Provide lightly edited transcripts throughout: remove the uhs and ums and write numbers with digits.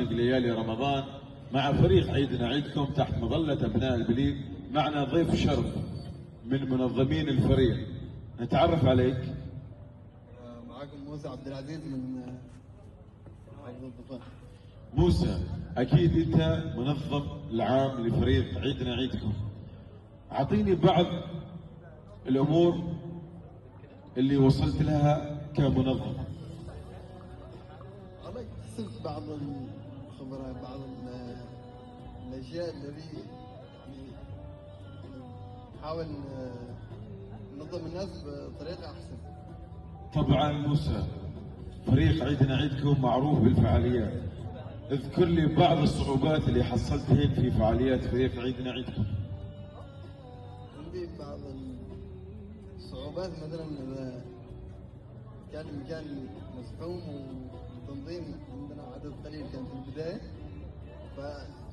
برنامج ليالي رمضان مع فريق عيدنا عيدكم تحت مظلة أبناء البليد. معنا ضيف شرف من منظمين الفريق، نتعرف عليك. معاكم موسى عبد العزيز من حافظ الضفاف. موسى، أكيد أنت منظم العام لفريق عيدنا عيدكم، أعطيني بعض الأمور اللي وصلت لها كمنظم. والله اكتسبت بعض الخبرات، بعض الاشياء الذي يعني نحاول ننظم الناس بطريقه احسن. طبعا موسى، فريق عيدنا عيدكم معروف بالفعاليات، اذكر لي بعض الصعوبات اللي حصلتهن في فعاليات فريق عيدنا عيدكم. عندي بعض الصعوبات، مثلا اذا كان المكان مزحوم والتنظيم عندنا عدد قليل كان في البدايه،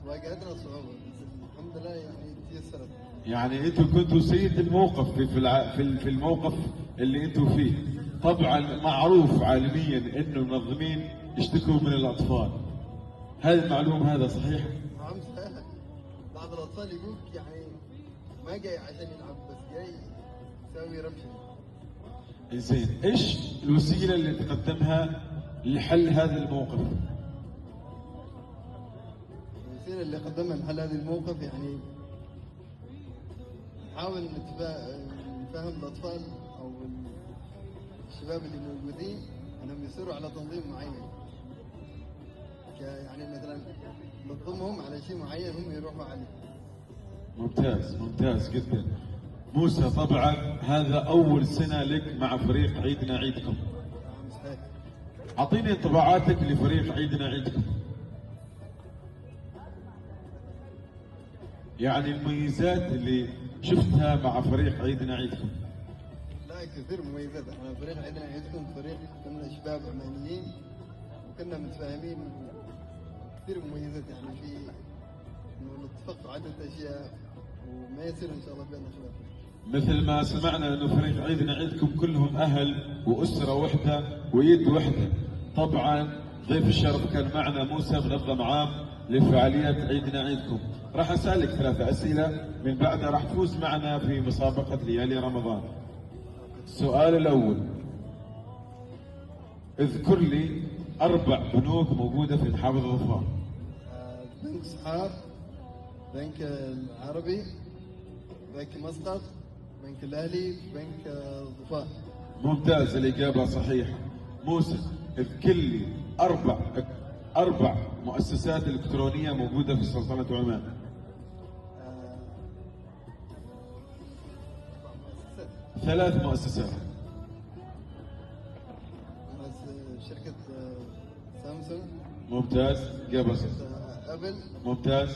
فواجهتنا صعوبه، بس الحمد لله يعني تيسرت. يعني انتم كنتوا سيد الموقف في الموقف اللي انتم فيه. طبعا معروف عالميا انه المنظمين يشتكوا من الاطفال، هذه المعلومه هذا صحيح؟ نعم صحيح. بعض الاطفال يقولك يعني ما جاي عشان يلعب، بس جاي يسوي رمشه. زين، ايش الوسيله اللي تقدمها لحل هذا الموقف؟ الوسيله اللي قدمها لحل هذا الموقف يعني نحاول نفهم الاطفال او الشباب اللي موجودين انهم يسيروا على تنظيم معين، يعني مثلا ننظمهم على شيء معين هم يروحوا عليه. ممتاز، ممتاز جدا. موسى، طبعا هذا اول سنه لك مع فريق عيدنا عيدكم، نعم صحيح. اعطيني انطباعاتك لفريق عيدنا عيدكم، يعني المميزات اللي شفتها مع فريق عيدنا عيدكم. لا كثير مميزات، احنا فريق عيدنا عيدكم فريق كنا شباب عمانيين وكنا متفاهمين، كثير مميزات يعني في انه نتفق في عدة اشياء وما يصير ان شاء الله بيننا خلاف. مثل ما سمعنا انه فريق عيدنا عيدكم كلهم اهل واسره واحده ويد واحده. طبعا ضيف الشرف كان معنا موسى، منظم عام لفعاليات عيدنا عيدكم. راح اسالك 3 اسئله، من بعدها راح تفوز معنا في مسابقه ليالي رمضان. السؤال الاول، اذكر لي 4 بنوك موجوده في محافظه ظفار. بنك صحار، بنك العربي، بنك مسقط، بنك الاهلي، بنك ظفار. ممتاز، الاجابه صحيحه. موسى، اذكر لي 4 مؤسسات الكترونيه موجوده في سلطنه عمان. 3 مؤسسات. شركة سامسونج. ممتاز، إجابة صح. أبل. ممتاز.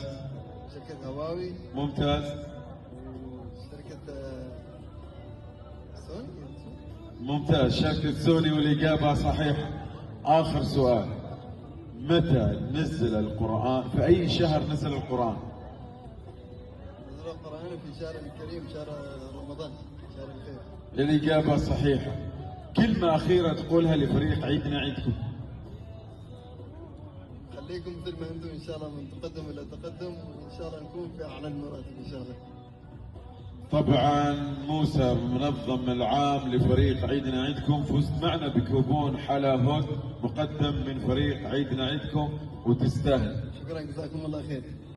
شركة هواوي. ممتاز. وشركة سوني. ممتاز، شركة سوني، والإجابة صحيحة. آخر سؤال، متى نزل القرآن؟ في أي شهر نزل القرآن؟ نزل القرآن في شهر الكريم، شهر رمضان، شهر الخير. الإجابة صحيحة. كلمة أخيرة تقولها لفريق عيدنا عيدكم. خليكم مثل ما أنتم إن شاء الله، من تقدم إلى تقدم، وإن شاء الله نكون في أعلى المراتب إن شاء الله. طبعا موسى، منظم العام لفريق عيدنا عيدكم، فزت معنا بكوبون حلا هوت مقدم من فريق عيدنا عيدكم، وتستاهل. شكرا، جزاكم الله خير.